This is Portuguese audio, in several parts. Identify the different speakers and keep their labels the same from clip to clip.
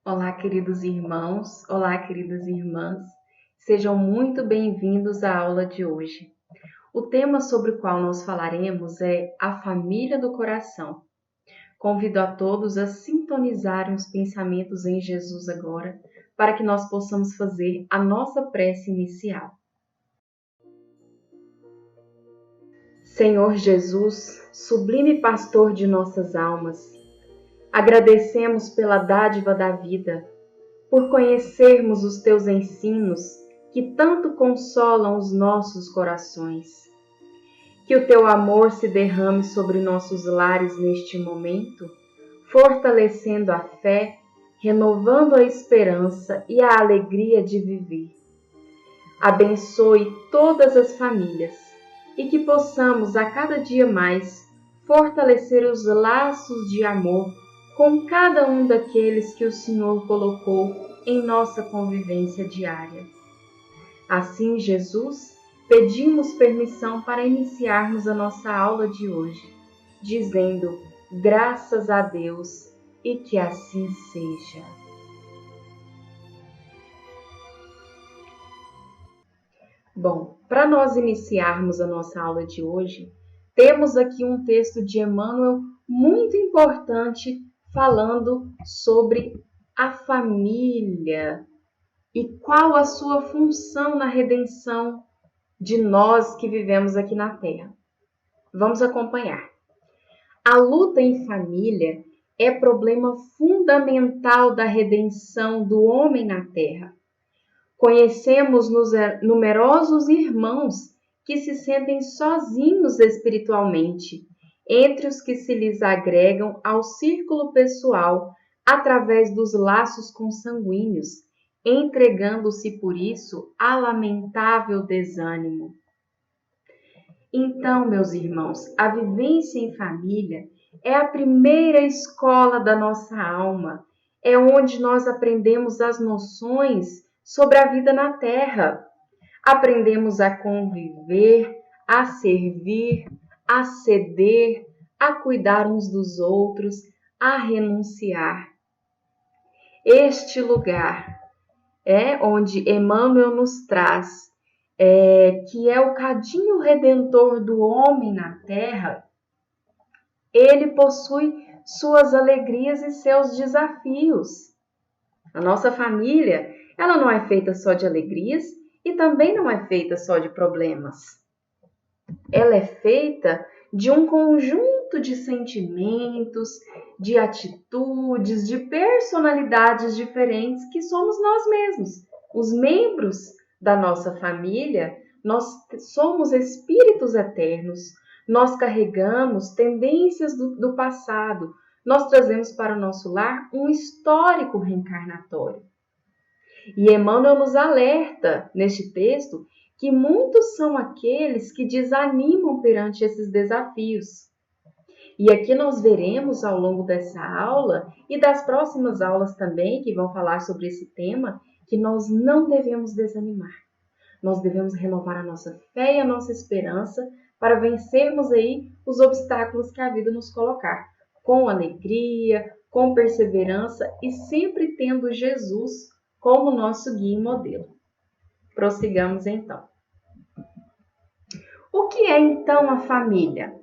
Speaker 1: Olá, queridos irmãos, olá, queridas irmãs, sejam muito bem-vindos à aula de hoje. O tema sobre o qual nós falaremos é a família do coração. Convido a todos a sintonizarem os pensamentos em Jesus agora, para que nós possamos fazer a nossa prece inicial. Senhor Jesus, sublime pastor de nossas almas, agradecemos pela dádiva da vida, por conhecermos os teus ensinos que tanto consolam os nossos corações. Que o teu amor se derrame sobre nossos lares neste momento, fortalecendo a fé, renovando a esperança e a alegria de viver. Abençoe todas as famílias e que possamos a cada dia mais fortalecer os laços de amor com cada um daqueles que o Senhor colocou em nossa convivência diária. Assim, Jesus, pedimos permissão para iniciarmos a nossa aula de hoje, dizendo graças a Deus e que assim seja. Bom, para nós iniciarmos a nossa aula de hoje, temos aqui um texto de Emmanuel muito importante falando sobre a família e qual a sua função na redenção de nós que vivemos aqui na Terra. Vamos acompanhar. A luta em família é problema fundamental da redenção do homem na Terra. Conhecemos numerosos irmãos que se sentem sozinhos espiritualmente, entre os que se lhes agregam ao círculo pessoal através dos laços consanguíneos, entregando-se por isso a lamentável desânimo. Então, meus irmãos, a vivência em família é a primeira escola da nossa alma, é onde nós aprendemos as noções sobre a vida na Terra. Aprendemos a conviver, a servir, a ceder, a cuidar uns dos outros, a renunciar. Este lugar é onde Emmanuel nos traz, que é o cadinho redentor do homem na Terra. Ele possui suas alegrias e seus desafios. A nossa família, ela não é feita só de alegrias e também não é feita só de problemas. Ela é feita de um conjunto de sentimentos, de atitudes, de personalidades diferentes que somos nós mesmos. Os membros da nossa família, nós somos espíritos eternos, nós carregamos tendências do passado, nós trazemos para o nosso lar um histórico reencarnatório. E Emmanuel nos alerta neste texto que muitos são aqueles que desanimam perante esses desafios. E aqui nós veremos ao longo dessa aula e das próximas aulas também, que vão falar sobre esse tema, que nós não devemos desanimar. Nós devemos renovar a nossa fé e a nossa esperança para vencermos aí os obstáculos que a vida nos colocar, com alegria, com perseverança e sempre tendo Jesus como nosso guia e modelo. Prossigamos então. O que é então a família?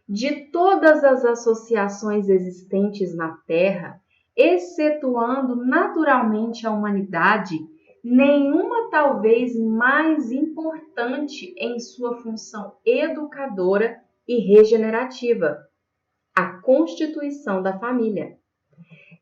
Speaker 1: De todas as associações existentes na Terra, excetuando naturalmente a humanidade, nenhuma talvez mais importante em sua função educadora e regenerativa, a constituição da família.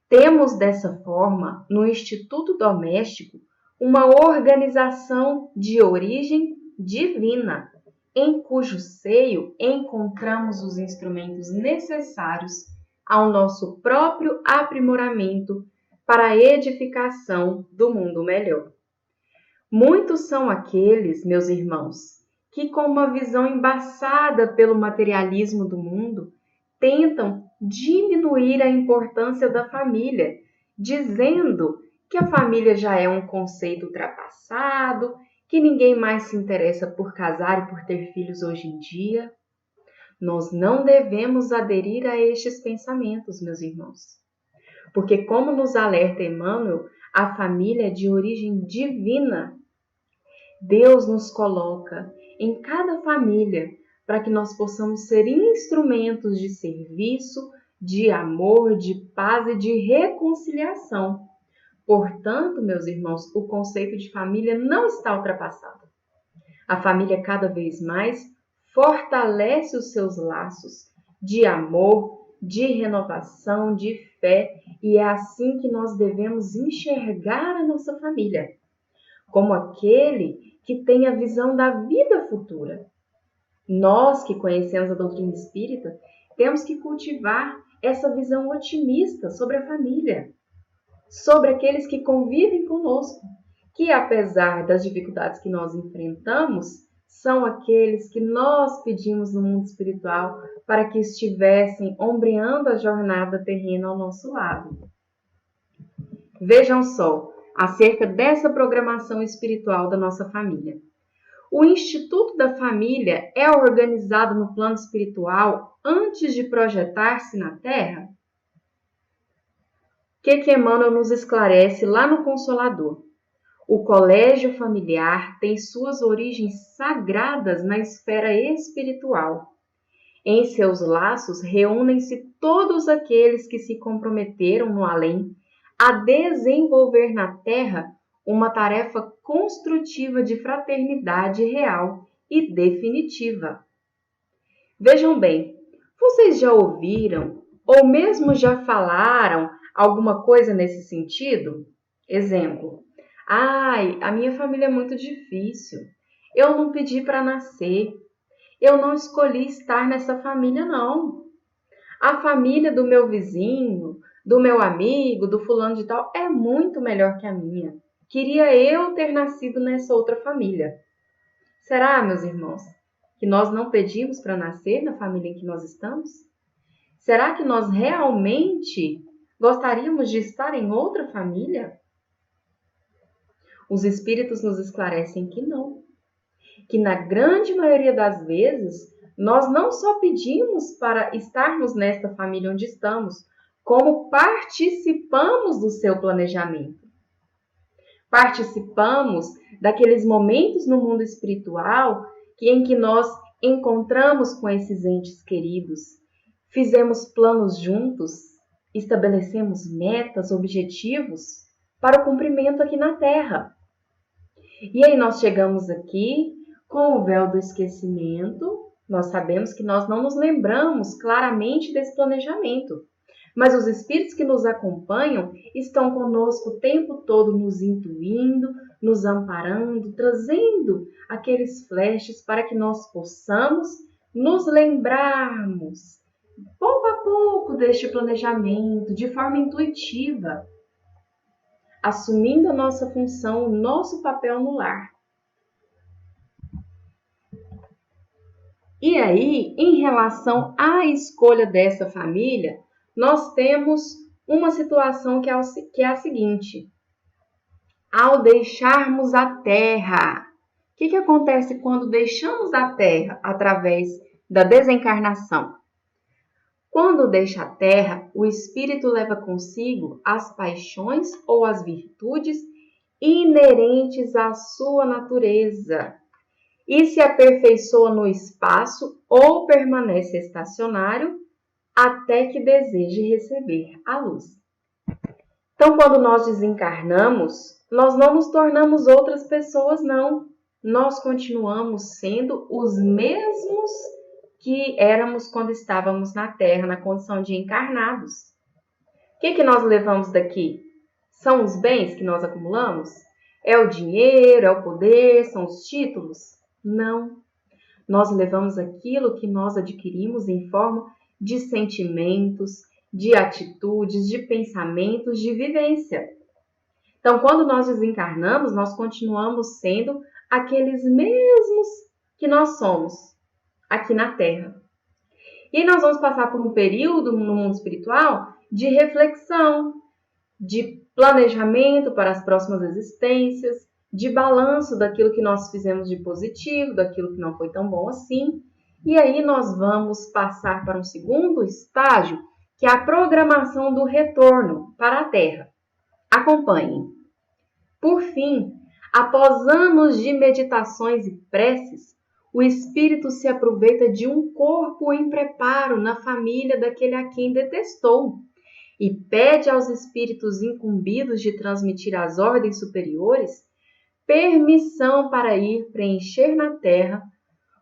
Speaker 1: Temos dessa forma, no Instituto Doméstico, uma organização de origem divina, em cujo seio encontramos os instrumentos necessários ao nosso próprio aprimoramento para a edificação do mundo melhor. Muitos são aqueles, meus irmãos, que com uma visão embaçada pelo materialismo do mundo, tentam diminuir a importância da família, dizendo que a família já é um conceito ultrapassado, que ninguém mais se interessa por casar e por ter filhos hoje em dia. Nós não devemos aderir a estes pensamentos, meus irmãos. Porque, como nos alerta Emmanuel, a família é de origem divina. Deus nos coloca em cada família para que nós possamos ser instrumentos de serviço, de amor, de paz e de reconciliação. Portanto, meus irmãos, o conceito de família não está ultrapassado. A família cada vez mais fortalece os seus laços de amor, de renovação, de fé, e é assim que nós devemos enxergar a nossa família, como aquele que tem a visão da vida futura. Nós que conhecemos a doutrina espírita, temos que cultivar essa visão otimista sobre a família, sobre aqueles que convivem conosco, que apesar das dificuldades que nós enfrentamos, são aqueles que nós pedimos no mundo espiritual para que estivessem ombreando a jornada terrena ao nosso lado. Vejam só, acerca dessa programação espiritual da nossa família. O Instituto da Família é organizado no plano espiritual antes de projetar-se na Terra? O que Emmanuel nos esclarece lá no Consolador? O colégio familiar tem suas origens sagradas na esfera espiritual. Em seus laços reúnem-se todos aqueles que se comprometeram no além a desenvolver na Terra uma tarefa construtiva de fraternidade real e definitiva. Vejam bem, vocês já ouviram ou mesmo já falaram alguma coisa nesse sentido? Exemplo: ai, a minha família é muito difícil. Eu não pedi para nascer. Eu não escolhi estar nessa família, não. A família do meu vizinho, do meu amigo, do fulano de tal, é muito melhor que a minha. Queria eu ter nascido nessa outra família. Será, meus irmãos, que nós não pedimos para nascer na família em que nós estamos? Será que nós realmente gostaríamos de estar em outra família? Os espíritos nos esclarecem que não. Que na grande maioria das vezes, nós não só pedimos para estarmos nesta família onde estamos, como participamos do seu planejamento. Participamos daqueles momentos no mundo espiritual em que nós encontramos com esses entes queridos, fizemos planos juntos, estabelecemos metas, objetivos para o cumprimento aqui na Terra. E aí nós chegamos aqui com o véu do esquecimento, nós sabemos que nós não nos lembramos claramente desse planejamento. Mas os espíritos que nos acompanham estão conosco o tempo todo nos intuindo, nos amparando, trazendo aqueles flashes para que nós possamos nos lembrarmos, pouco a pouco, deste planejamento, de forma intuitiva, assumindo a nossa função, o nosso papel no lar. E aí, em relação à escolha dessa família, nós temos uma situação que é a seguinte: ao deixarmos a Terra, o que acontece quando deixamos a Terra através da desencarnação? Quando deixa a Terra, o espírito leva consigo as paixões ou as virtudes inerentes à sua natureza e se aperfeiçoa no espaço ou permanece estacionário até que deseje receber a luz. Então, quando nós desencarnamos, nós não nos tornamos outras pessoas, não. Nós continuamos sendo os mesmos que éramos quando estávamos na Terra, na condição de encarnados. O que nós levamos daqui? São os bens que nós acumulamos? É o dinheiro, é o poder, são os títulos? Não. Nós levamos aquilo que nós adquirimos em forma de sentimentos, de atitudes, de pensamentos, de vivência. Então, quando nós desencarnamos, nós continuamos sendo aqueles mesmos que nós somos aqui na Terra. E aí nós vamos passar por um período no mundo espiritual de reflexão, de planejamento para as próximas existências, de balanço daquilo que nós fizemos de positivo, daquilo que não foi tão bom assim. E aí nós vamos passar para um segundo estágio, que é a programação do retorno para a Terra. Acompanhem. Por fim, após anos de meditações e preces, o espírito se aproveita de um corpo em preparo na família daquele a quem detestou e pede aos espíritos incumbidos de transmitir às ordens superiores permissão para ir preencher na Terra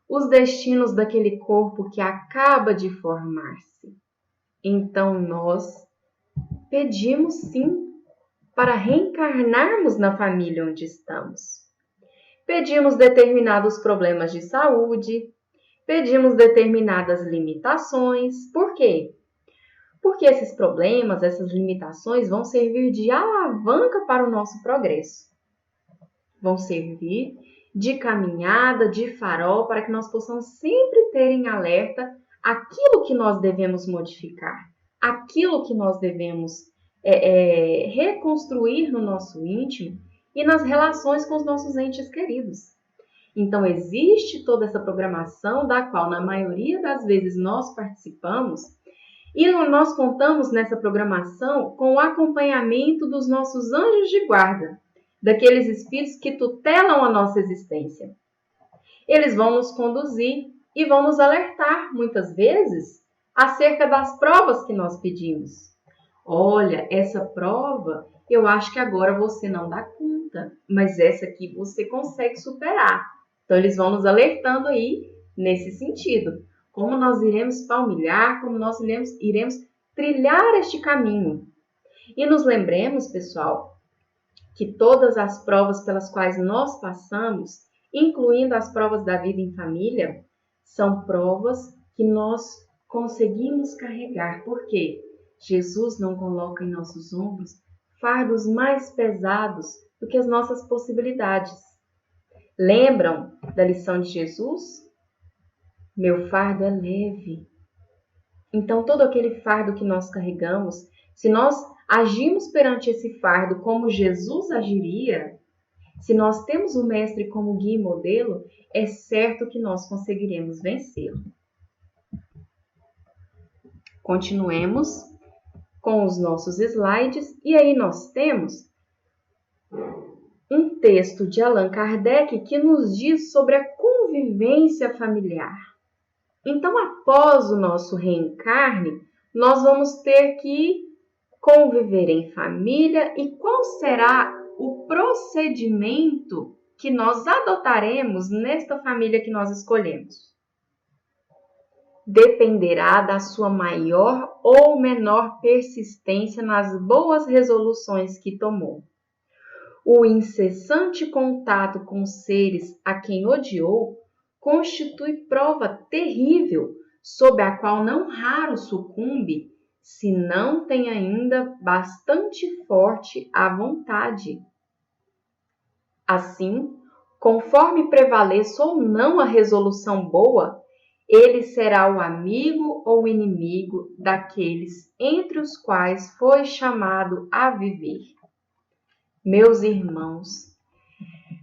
Speaker 1: os destinos daquele corpo que acaba de formar-se. Então nós pedimos sim para reencarnarmos na família onde estamos. Pedimos determinados problemas de saúde, pedimos determinadas limitações. Por quê? Porque esses problemas, essas limitações vão servir de alavanca para o nosso progresso. Vão servir de caminhada, de farol, para que nós possamos sempre ter em alerta aquilo que nós devemos modificar, aquilo que nós devemos reconstruir no nosso íntimo e nas relações com os nossos entes queridos. Então, existe toda essa programação da qual, na maioria das vezes, nós participamos e nós contamos nessa programação com o acompanhamento dos nossos anjos de guarda, daqueles espíritos que tutelam a nossa existência. Eles vão nos conduzir e vão nos alertar, muitas vezes, acerca das provas que nós pedimos. Olha, essa prova, eu acho que agora você não dá conta, mas essa aqui você consegue superar. Então, eles vão nos alertando aí nesse sentido. Como nós iremos palmilhar, como nós iremos trilhar este caminho. E nos lembremos, pessoal, que todas as provas pelas quais nós passamos, incluindo as provas da vida em família, são provas que nós conseguimos carregar. Por quê? Jesus não coloca em nossos ombros fardos mais pesados do que as nossas possibilidades. Lembram da lição de Jesus? Meu fardo é leve. Então, todo aquele fardo que nós carregamos, se nós agimos perante esse fardo como Jesus agiria, se nós temos o Mestre como guia e modelo, é certo que nós conseguiremos vencê-lo. Continuemos com os nossos slides, e aí nós temos um texto de Allan Kardec que nos diz sobre a convivência familiar. Então, após o nosso reencarne, nós vamos ter que conviver em família, e qual será o procedimento que nós adotaremos nesta família que nós escolhemos? Dependerá da sua maior ou menor persistência nas boas resoluções que tomou. O incessante contato com seres a quem odiou constitui prova terrível, sob a qual não raro sucumbe, se não tem ainda bastante forte a vontade. Assim, conforme prevaleça ou não a resolução boa, ele será o amigo ou o inimigo daqueles entre os quais foi chamado a viver. Meus irmãos,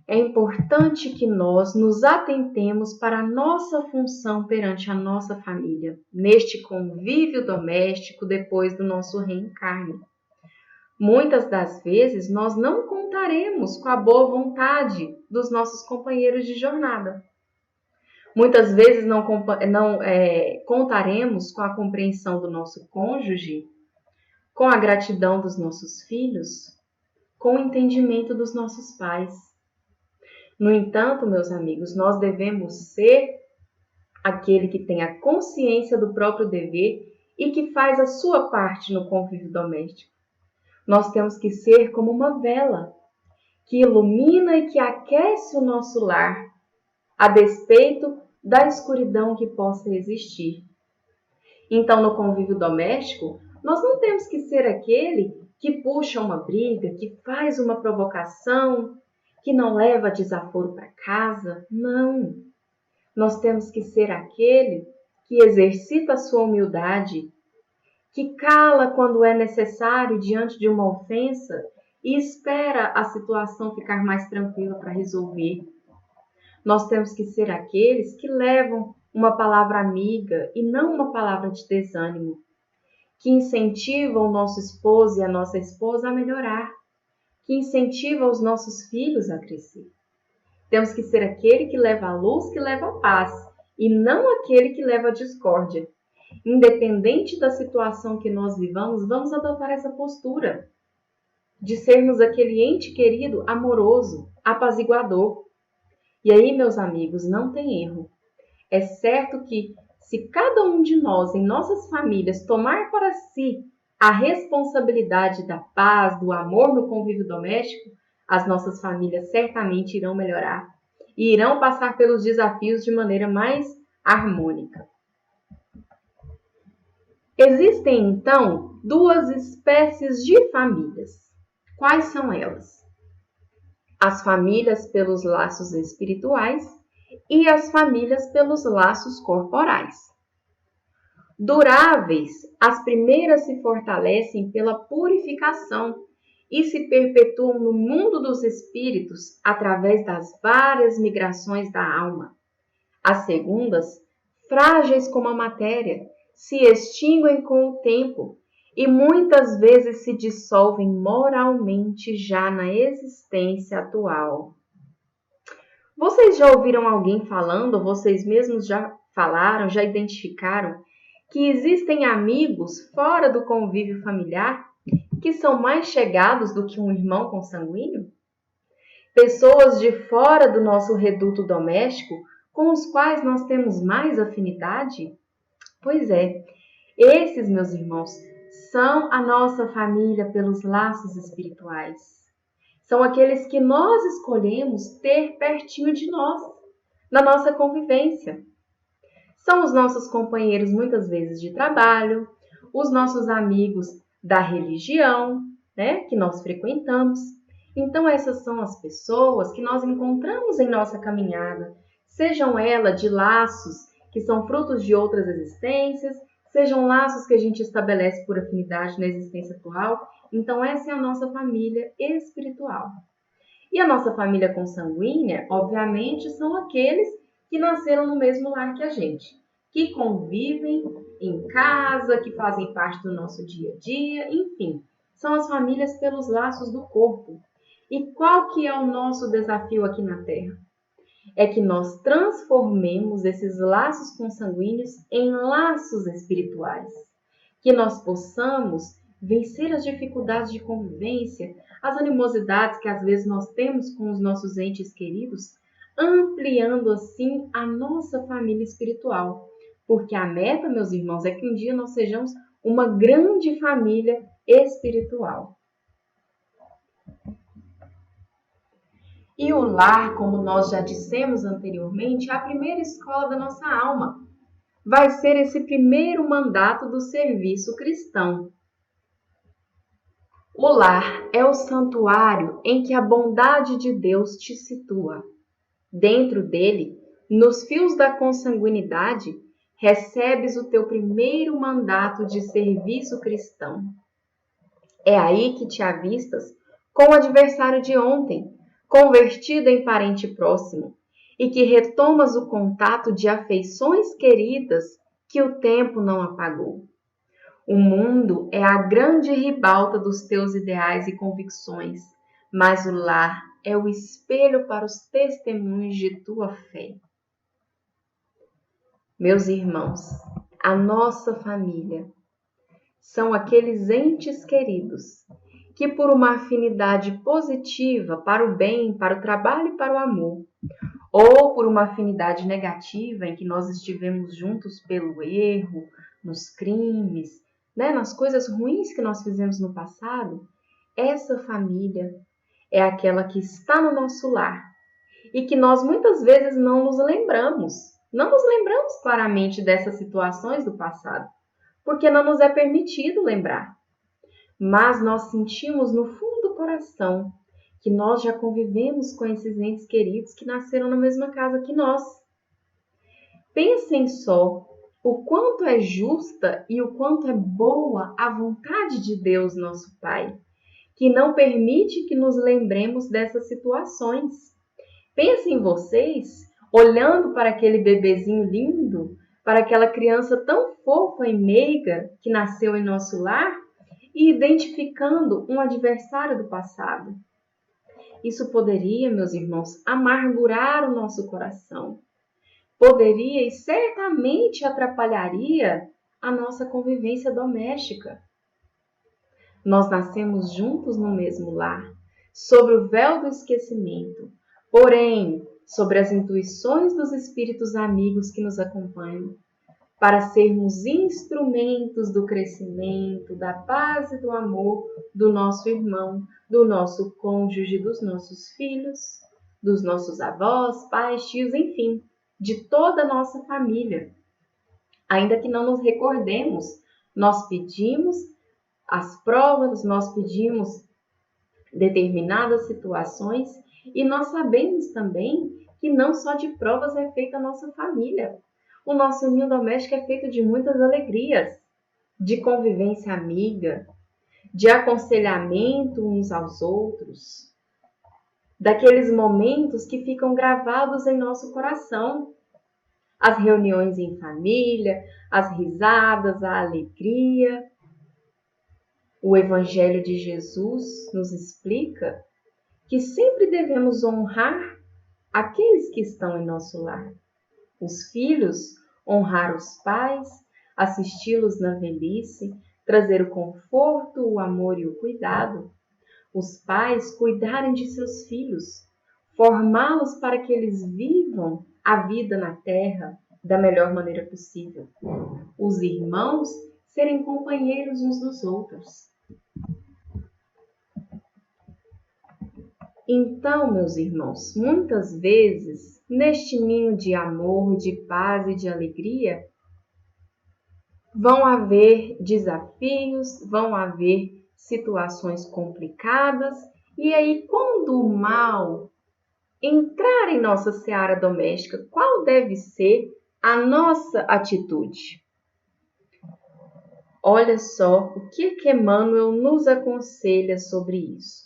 Speaker 1: é importante que nós nos atentemos para a nossa função perante a nossa família, neste convívio doméstico depois do nosso reencarne. Muitas das vezes nós não contaremos com a boa vontade dos nossos companheiros de jornada. Muitas vezes não contaremos com a compreensão do nosso cônjuge, com a gratidão dos nossos filhos, com o entendimento dos nossos pais. No entanto, meus amigos, nós devemos ser aquele que tem a consciência do próprio dever e que faz a sua parte no convívio doméstico. Nós temos que ser como uma vela que ilumina e que aquece o nosso lar, a despeito da escuridão que possa existir. Então, no convívio doméstico, nós não temos que ser aquele que puxa uma briga, que faz uma provocação, que não leva desaforo para casa. Não. Nós temos que ser aquele que exercita a sua humildade, que cala quando é necessário diante de uma ofensa e espera a situação ficar mais tranquila para resolver. Nós temos que ser aqueles que levam uma palavra amiga e não uma palavra de desânimo, que incentiva o nosso esposo e a nossa esposa a melhorar, que incentiva os nossos filhos a crescer. Temos que ser aquele que leva a luz, que leva a paz, e não aquele que leva a discórdia. Independente da situação que nós vivamos, vamos adotar essa postura de sermos aquele ente querido, amoroso, apaziguador. E aí, meus amigos, não tem erro. É certo que se cada um de nós, em nossas famílias, tomar para si a responsabilidade da paz, do amor no convívio doméstico, as nossas famílias certamente irão melhorar e irão passar pelos desafios de maneira mais harmônica. Existem, então, duas espécies de famílias. Quais são elas? As famílias pelos laços espirituais e as famílias pelos laços corporais. Duráveis, as primeiras se fortalecem pela purificação e se perpetuam no mundo dos espíritos através das várias migrações da alma. As segundas, frágeis como a matéria, se extinguem com o tempo e muitas vezes se dissolvem moralmente já na existência atual. Vocês já ouviram alguém falando, ou vocês mesmos já falaram, já identificaram, que existem amigos fora do convívio familiar que são mais chegados do que um irmão consanguíneo? Pessoas de fora do nosso reduto doméstico com os quais nós temos mais afinidade? Pois é, esses, meus irmãos, são a nossa família pelos laços espirituais. São aqueles que nós escolhemos ter pertinho de nós, na nossa convivência. São os nossos companheiros, muitas vezes, de trabalho, os nossos amigos da religião, que nós frequentamos. Então, essas são as pessoas que nós encontramos em nossa caminhada, sejam elas de laços que são frutos de outras existências, sejam laços que a gente estabelece por afinidade na existência atual. Então, essa é a nossa família espiritual. E a nossa família consanguínea, obviamente, são aqueles que nasceram no mesmo lar que a gente, que convivem em casa, que fazem parte do nosso dia a dia, enfim, são as famílias pelos laços do corpo. E qual que é o nosso desafio aqui na Terra? É que nós transformemos esses laços consanguíneos em laços espirituais, que nós possamos vencer as dificuldades de convivência, as animosidades que às vezes nós temos com os nossos entes queridos, ampliando assim a nossa família espiritual. Porque a meta, meus irmãos, é que um dia nós sejamos uma grande família espiritual. E o lar, como nós já dissemos anteriormente, é a primeira escola da nossa alma. Vai ser esse primeiro mandato do serviço cristão. O lar é o santuário em que a bondade de Deus te situa. Dentro dele, nos fios da consanguinidade, recebes o teu primeiro mandato de serviço cristão. É aí que te avistas com o adversário de ontem, convertido em parente próximo, e que retomas o contato de afeições queridas que o tempo não apagou. O mundo é a grande ribalta dos teus ideais e convicções, mas o lar é o espelho para os testemunhos de tua fé. Meus irmãos, a nossa família são aqueles entes queridos que, por uma afinidade positiva para o bem, para o trabalho e para o amor, ou por uma afinidade negativa em que nós estivemos juntos pelo erro, nos crimes, nas coisas ruins que nós fizemos no passado, essa família é aquela que está no nosso lar e que nós muitas vezes não nos lembramos claramente dessas situações do passado, porque não nos é permitido lembrar. Mas nós sentimos no fundo do coração que nós já convivemos com esses entes queridos que nasceram na mesma casa que nós. Pensem só o quanto é justa e o quanto é boa a vontade de Deus, nosso Pai, que não permite que nos lembremos dessas situações. Pensem vocês, olhando para aquele bebezinho lindo, para aquela criança tão fofa e meiga que nasceu em nosso lar e identificando um adversário do passado. Isso poderia, meus irmãos, amargurar o nosso coração. Poderia e certamente atrapalharia a nossa convivência doméstica. Nós nascemos juntos no mesmo lar, sobre o véu do esquecimento, porém, sobre as intuições dos espíritos amigos que nos acompanham, para sermos instrumentos do crescimento, da paz e do amor do nosso irmão, do nosso cônjuge, dos nossos filhos, dos nossos avós, pais, tios, enfim, de toda a nossa família. Ainda que não nos recordemos, nós pedimos as provas, nós pedimos determinadas situações e nós sabemos também que não só de provas é feita a nossa família. O nosso ninho doméstico é feito de muitas alegrias, de convivência amiga, de aconselhamento uns aos outros, daqueles momentos que ficam gravados em nosso coração. As reuniões em família, as risadas, a alegria. O Evangelho de Jesus nos explica que sempre devemos honrar aqueles que estão em nosso lar. Os filhos, honrar os pais, assisti-los na velhice, trazer o conforto, o amor e o cuidado. Os pais cuidarem de seus filhos, formá-los para que eles vivam a vida na terra da melhor maneira possível. Os irmãos serem companheiros uns dos outros. Então, meus irmãos, muitas vezes, neste ninho de amor, de paz e de alegria, vão haver desafios, vão haver situações complicadas, e aí, quando o mal entrar em nossa seara doméstica, qual deve ser a nossa atitude? Olha só o que Emmanuel nos aconselha sobre isso.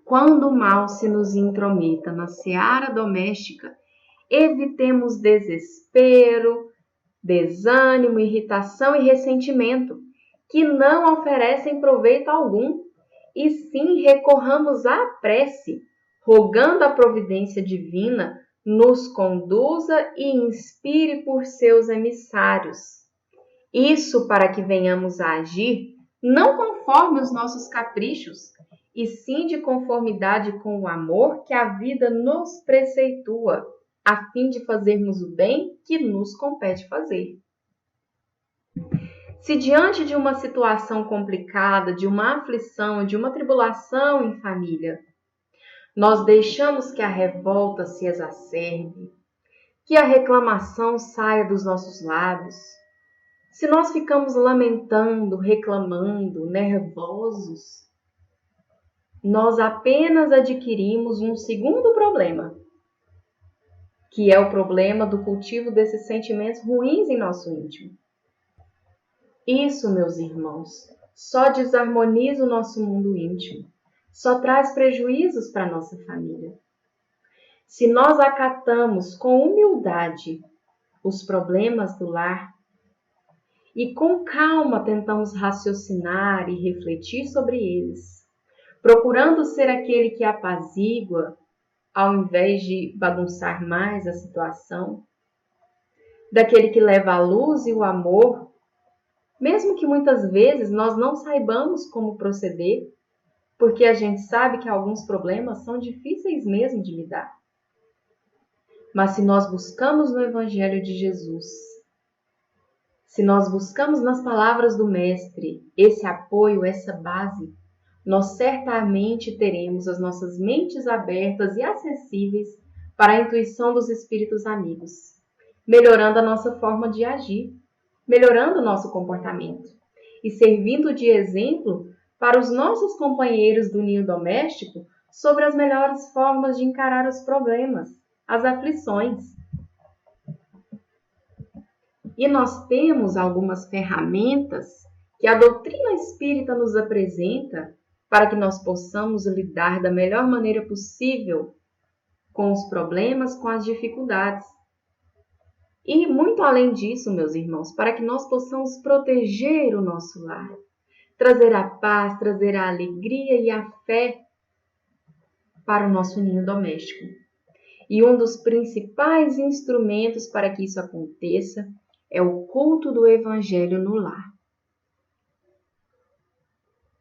Speaker 1: Quando o mal se nos intrometa na seara doméstica, evitemos desespero, desânimo, irritação e ressentimento, que não oferecem proveito algum, e sim recorramos à prece, rogando a providência divina nos conduza e inspire por seus emissários. Isso para que venhamos a agir não conforme os nossos caprichos, e sim de conformidade com o amor que a vida nos preceitua, a fim de fazermos o bem que nos compete fazer. Se diante de uma situação complicada, de uma aflição, de uma tribulação em família, nós deixamos que a revolta se exacerbe, que a reclamação saia dos nossos lábios, se nós ficamos lamentando, reclamando, nervosos, nós apenas adquirimos um segundo problema, que é o problema do cultivo desses sentimentos ruins em nosso íntimo. Isso, meus irmãos, só desarmoniza o nosso mundo íntimo, só traz prejuízos para a nossa família. Se nós acatamos com humildade os problemas do lar e com calma tentamos raciocinar e refletir sobre eles, procurando ser aquele que apazigua, ao invés de bagunçar mais a situação, daquele que leva a luz e o amor, mesmo que muitas vezes nós não saibamos como proceder, porque a gente sabe que alguns problemas são difíceis mesmo de lidar. Mas se nós buscamos no Evangelho de Jesus, se nós buscamos nas palavras do Mestre esse apoio, essa base, nós certamente teremos as nossas mentes abertas e acessíveis para a intuição dos espíritos amigos, melhorando a nossa forma de agir, melhorando o nosso comportamento e servindo de exemplo para os nossos companheiros do ninho doméstico sobre as melhores formas de encarar os problemas, as aflições. E nós temos algumas ferramentas que a doutrina espírita nos apresenta para que nós possamos lidar da melhor maneira possível com os problemas, com as dificuldades. E muito além disso, meus irmãos, para que nós possamos proteger o nosso lar, trazer a paz, trazer a alegria e a fé para o nosso ninho doméstico. E um dos principais instrumentos para que isso aconteça é o culto do Evangelho no lar.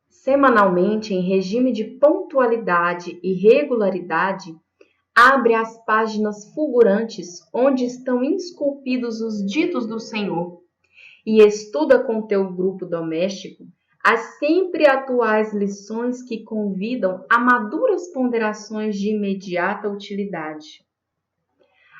Speaker 1: Semanalmente, em regime de pontualidade e regularidade, abre as páginas fulgurantes onde estão esculpidos os ditos do Senhor e estuda com teu grupo doméstico as sempre atuais lições que convidam a maduras ponderações de imediata utilidade.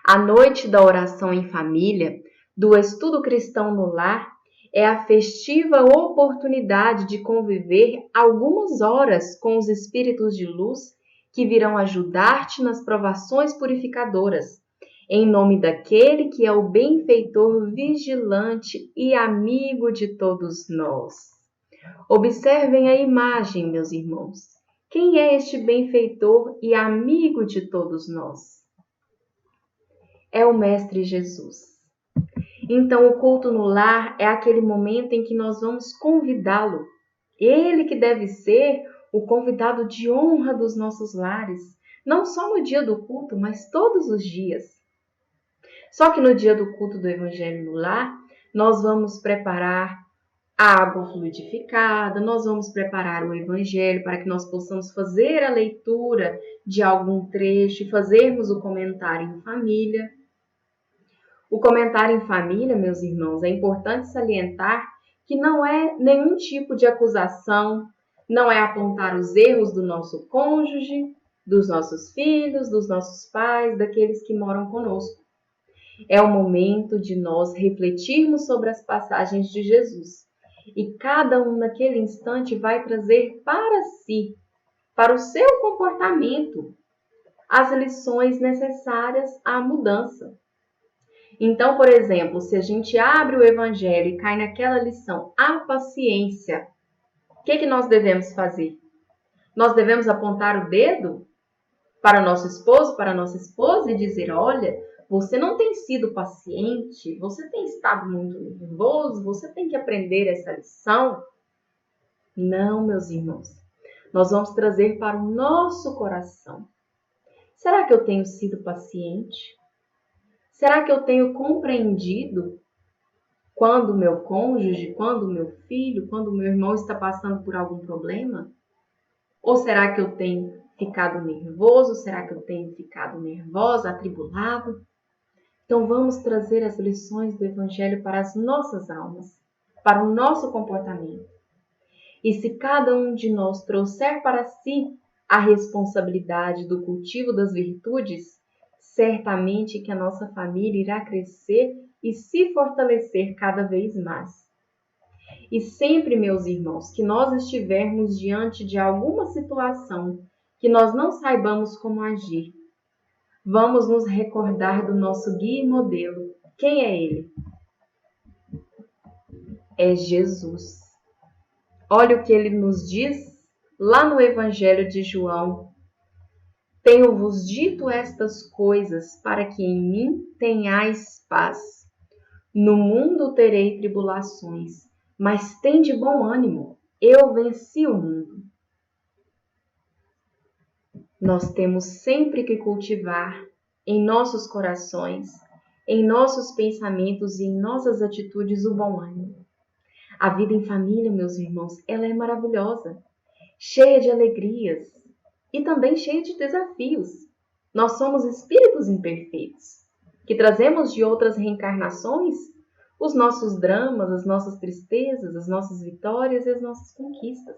Speaker 1: A noite da oração em família, do estudo cristão no lar, é a festiva oportunidade de conviver algumas horas com os espíritos de luz que virão ajudar-te nas provações purificadoras, em nome daquele que é o benfeitor vigilante e amigo de todos nós. Observem a imagem, meus irmãos. Quem é este benfeitor e amigo de todos nós? É o Mestre Jesus. Então, o culto no lar é aquele momento em que nós vamos convidá-lo. Ele que deve ser o convidado de honra dos nossos lares, não só no dia do culto, mas todos os dias. Só que no dia do culto do Evangelho no lar, nós vamos preparar a água fluidificada, nós vamos preparar o Evangelho para que nós possamos fazer a leitura de algum trecho e fazermos o comentário em família. O comentário em família, meus irmãos, é importante salientar que não é nenhum tipo de acusação, não é apontar os erros do nosso cônjuge, dos nossos filhos, dos nossos pais, daqueles que moram conosco. É o momento de nós refletirmos sobre as passagens de Jesus. E cada um naquele instante vai trazer para si, para o seu comportamento, as lições necessárias à mudança. Então, por exemplo, se a gente abre o Evangelho e cai naquela lição, a paciência, o que nós devemos fazer? Nós devemos apontar o dedo para o nosso esposo, para a nossa esposa e dizer, olha, você não tem sido paciente, você tem estado muito nervoso, você tem que aprender essa lição. Não, meus irmãos, nós vamos trazer para o nosso coração. Será que eu tenho sido paciente? Será que eu tenho compreendido quando o meu cônjuge, quando o meu filho, quando o meu irmão está passando por algum problema? Ou será que eu tenho ficado nervoso? Será que eu tenho ficado nervosa, atribulado? Então vamos trazer as lições do Evangelho para as nossas almas, para o nosso comportamento. E se cada um de nós trouxer para si a responsabilidade do cultivo das virtudes, certamente que a nossa família irá crescer e se fortalecer cada vez mais. E sempre, meus irmãos, que nós estivermos diante de alguma situação que nós não saibamos como agir, vamos nos recordar do nosso guia e modelo. Quem é ele? É Jesus. Olha o que ele nos diz lá no Evangelho de João. Tenho-vos dito estas coisas para que em mim tenhais paz. No mundo terei tribulações, mas tende bom ânimo, eu venci o mundo. Nós temos sempre que cultivar em nossos corações, em nossos pensamentos e em nossas atitudes o bom ânimo. A vida em família, meus irmãos, ela é maravilhosa, cheia de alegrias e também cheia de desafios. Nós somos espíritos imperfeitos, que trazemos de outras reencarnações os nossos dramas, as nossas tristezas, as nossas vitórias e as nossas conquistas.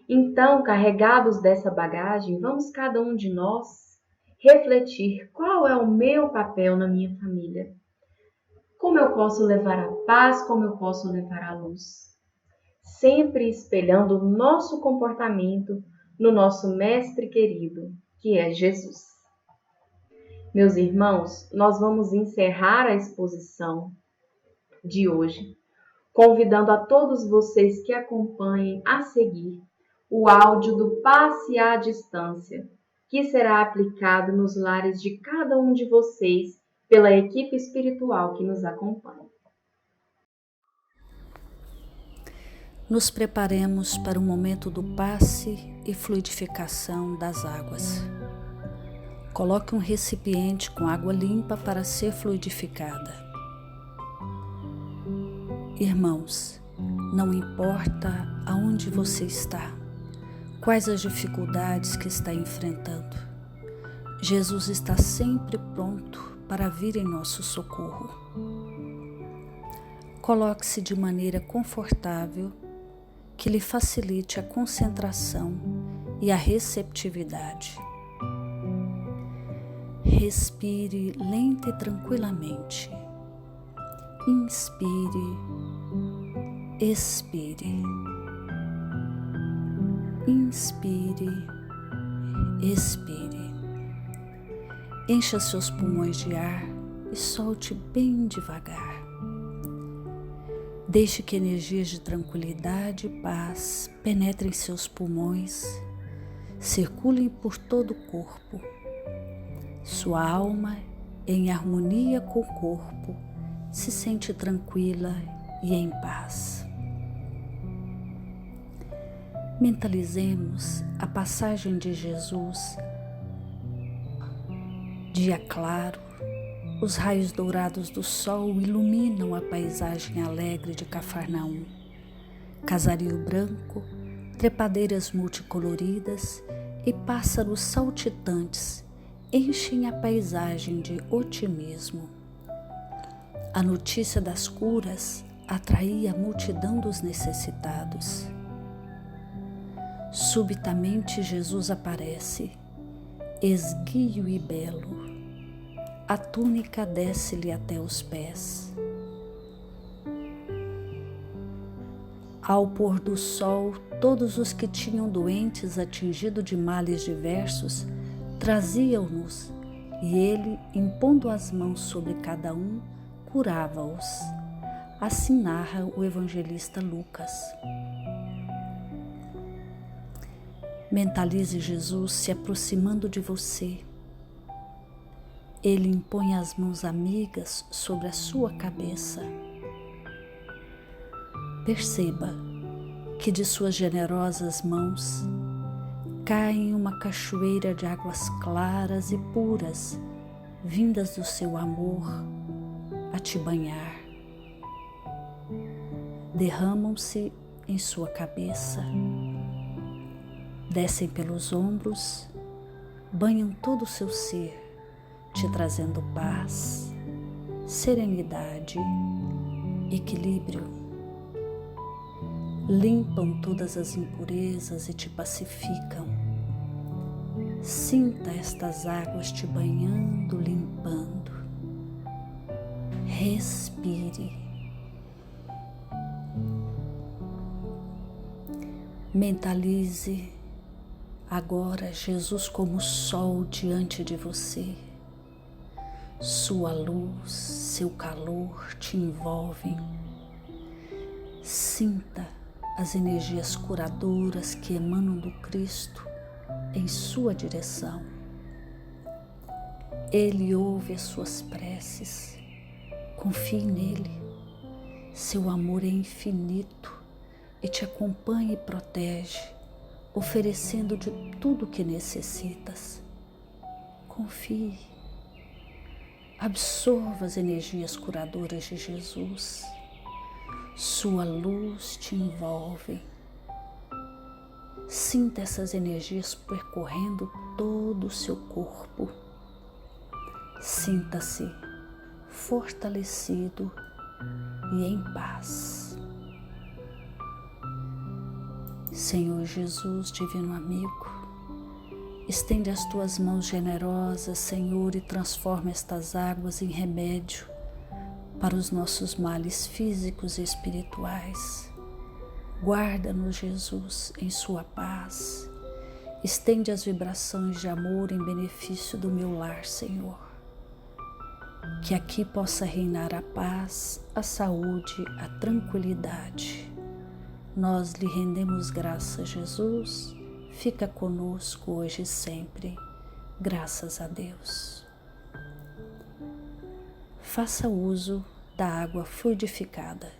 Speaker 1: Então, carregados dessa bagagem, vamos cada um de nós refletir qual é o meu papel na minha família. Como eu posso levar a paz, como eu posso levar a luz. Sempre espelhando o nosso comportamento no nosso mestre querido, que é Jesus. Meus irmãos, nós vamos encerrar a exposição de hoje, convidando a todos vocês que acompanhem a seguir o áudio do Passe à Distância, que será aplicado nos lares de cada um de vocês pela equipe espiritual que nos acompanha.
Speaker 2: Nos preparemos para o momento do passe e fluidificação das águas. Coloque um recipiente com água limpa para ser fluidificada. Irmãos, não importa aonde você está, quais as dificuldades que está enfrentando, Jesus está sempre pronto para vir em nosso socorro. Coloque-se de maneira confortável, que lhe facilite a concentração e a receptividade. Respire lenta e tranquilamente. Inspire, expire. Inspire, expire. Encha seus pulmões de ar e solte bem devagar. Deixe que energias de tranquilidade e paz penetrem seus pulmões, circulem por todo o corpo. Sua alma, em harmonia com o corpo, se sente tranquila e em paz. Mentalizemos a passagem de Jesus. Dia claro, os raios dourados do sol iluminam a paisagem alegre de Cafarnaum. Casario branco, trepadeiras multicoloridas e pássaros saltitantes enchem a paisagem de otimismo. A notícia das curas atraía a multidão dos necessitados. Subitamente Jesus aparece, esguio e belo. A túnica desce-lhe até os pés. Ao pôr do sol, todos os que tinham doentes atingidos de males diversos traziam-nos, e ele, impondo as mãos sobre cada um, curava-os. Assim narra o evangelista Lucas. Mentalize Jesus se aproximando de você. Ele impõe as mãos amigas sobre a sua cabeça. Perceba que de suas generosas mãos caem uma cachoeira de águas claras e puras, vindas do seu amor a te banhar. Derramam-se em sua cabeça, descem pelos ombros, banham todo o seu ser, te trazendo paz, serenidade, equilíbrio. Limpam todas as impurezas e te pacificam. Sinta estas águas te banhando, limpando. Respire. Mentalize agora Jesus como sol diante de você. Sua luz, seu calor te envolvem. Sinta as energias curadoras que emanam do Cristo em sua direção. Ele ouve as suas preces. Confie nele. Seu amor é infinito e te acompanha e protege, oferecendo de tudo o que necessitas. Confie. Absorva as energias curadoras de Jesus. Sua luz te envolve. Sinta essas energias percorrendo todo o seu corpo. Sinta-se fortalecido e em paz. Senhor Jesus, divino amigo, estende as tuas mãos generosas, Senhor, e transforma estas águas em remédio para os nossos males físicos e espirituais. Guarda-nos, Jesus, em sua paz. Estende as vibrações de amor em benefício do meu lar, Senhor. Que aqui possa reinar a paz, a saúde, a tranquilidade. Nós lhe rendemos graças, Jesus. Fica conosco hoje e sempre. Graças a Deus. faça uso da água fluidificada.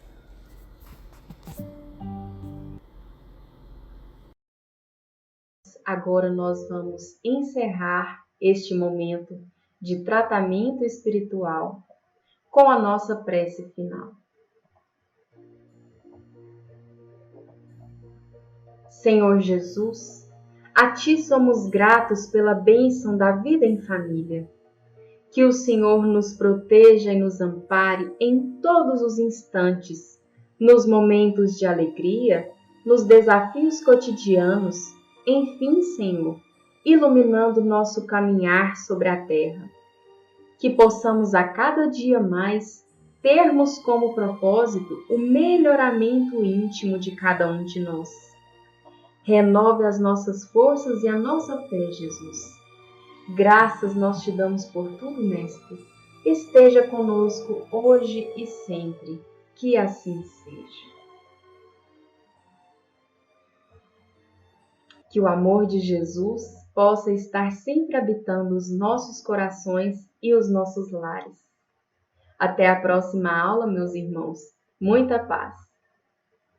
Speaker 1: Agora nós vamos encerrar este momento de tratamento espiritual com a nossa prece final. Senhor Jesus, a Ti somos gratos pela bênção da vida em família. Que o Senhor nos proteja e nos ampare em todos os instantes, nos momentos de alegria, nos desafios cotidianos, enfim, Senhor, iluminando nosso caminhar sobre a terra. Que possamos a cada dia mais termos como propósito o melhoramento íntimo de cada um de nós. Renove as nossas forças e a nossa fé, Jesus. Graças nós te damos por tudo, Mestre. Esteja conosco hoje e sempre. Que assim seja. Que o amor de Jesus possa estar sempre habitando os nossos corações e os nossos lares. Até a próxima aula, meus irmãos. Muita paz.